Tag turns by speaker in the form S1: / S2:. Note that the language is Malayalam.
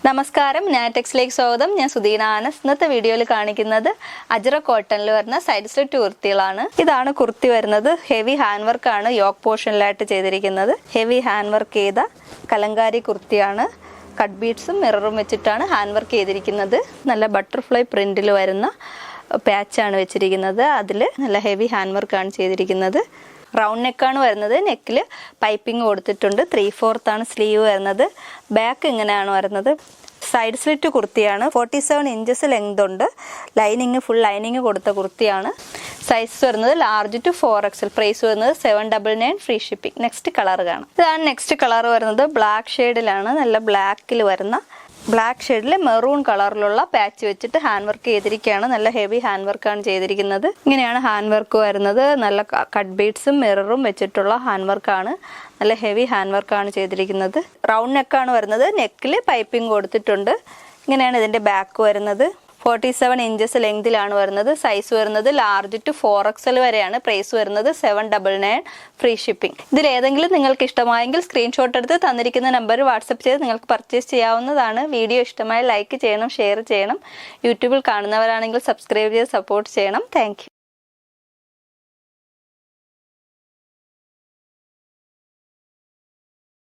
S1: നമസ്കാരം, നാറ്റെക്സിലേക്ക് സ്വാഗതം. ഞാൻ സുധീന ആനസ്. ഇന്നത്തെ വീഡിയോയിൽ കാണിക്കുന്നത് അജ്ര കോട്ടണിൽ വരുന്ന സൈഡ് സ്ലിറ്റ് കുർത്തികളാണ്. ഇതാണ് കുർത്തി വരുന്നത്. ഹെവി ഹാൻഡ് വർക്ക് ആണ് യോക്ക് പോർഷനിലായിട്ട് ചെയ്തിരിക്കുന്നത്. ഹെവി ഹാൻഡ് വർക്ക് ചെയ്ത കലങ്കാരി കുർത്തിയാണ്. കട്ട് ബീഡ്സും മിററും വെച്ചിട്ടാണ് ഹാൻഡ് വർക്ക് ചെയ്തിരിക്കുന്നത്. നല്ല ബട്ടർഫ്ലൈ പ്രിന്റിൽ വരുന്ന പാച്ചാണ് വെച്ചിരിക്കുന്നത്. അതിൽ നല്ല ഹെവി ഹാൻഡ് വർക്കാണ് ചെയ്തിരിക്കുന്നത്. റൗണ്ട് നെക്കാണ് വരുന്നത്. നെക്കിൽ പൈപ്പിംഗ് കൊടുത്തിട്ടുണ്ട്. 3/4 ആണ് സ്ലീവ് വരുന്നത്. ബാക്ക് ഇങ്ങനെയാണ് വരുന്നത്. സൈഡ് സ്ലിറ്റ് കുർത്തിയാണ്. 47 ഇഞ്ചസ് ലെങ്ത് ഉണ്ട്. ലൈനിങ് ഫുൾ ലൈനിങ് കൊടുത്ത കുർത്തിയാണ്. സൈസ് വരുന്നത് ലാർജ് ടു 4XL. പ്രൈസ് വരുന്നത് 799 ഫ്രീ ഷിപ്പിംഗ്. നെക്സ്റ്റ് കളർ കാണാം. ഇതാണ് നെക്സ്റ്റ് കളർ വരുന്നത്. ബ്ലാക്ക് ഷെയ്ഡിലാണ്. നല്ല ബ്ലാക്കിൽ വരുന്ന ബ്ലാക്ക് ഷെയ്ഡിൽ മെറൂൺ കളറിലുള്ള പാച്ച് വെച്ചിട്ട് ഹാൻഡ് വർക്ക് ചെയ്തിരിക്കുകയാണ്. നല്ല ഹെവി ഹാൻഡ് വർക്കാണ് ചെയ്തിരിക്കുന്നത്. ഇങ്ങനെയാണ് ഹാൻഡ് വർക്ക് വരുന്നത്. നല്ല കട്ട് ബീഡ്സും മിററും വെച്ചിട്ടുള്ള ഹാൻഡ് വർക്കാണ്. നല്ല ഹെവി ഹാൻഡ് വർക്കാണ് ചെയ്തിരിക്കുന്നത്. റൗണ്ട് നെക്കാണ് വരുന്നത്. നെക്കിൽ പൈപ്പിംഗ് കൊടുത്തിട്ടുണ്ട്. ഇങ്ങനെയാണ് ഇതിന്റെ ബാക്ക് വരുന്നത്. 47 ഇഞ്ചസ് ലെങ്തിലാണ് വരുന്നത്. സൈസ് വരുന്നത് ലാർജ് ടു 4XL വരെയാണ്. പ്രൈസ് വരുന്നത് 799 ഫ്രീ ഷിപ്പിംഗ്. ഇതിൽ ഏതെങ്കിലും നിങ്ങൾക്ക് ഇഷ്ടമായെങ്കിൽ സ്ക്രീൻഷോട്ട് എടുത്ത് തന്നിരിക്കുന്ന നമ്പർ വാട്സപ്പ് ചെയ്ത് നിങ്ങൾക്ക് പർച്ചേസ് ചെയ്യാവുന്നതാണ്. വീഡിയോ ഇഷ്ടമായി ലൈക്ക് ചെയ്യണം, ഷെയർ ചെയ്യണം. യൂട്യൂബിൽ കാണുന്നവരാണെങ്കിൽ സബ്സ്ക്രൈബ് ചെയ്ത് സപ്പോർട്ട് ചെയ്യണം. താങ്ക്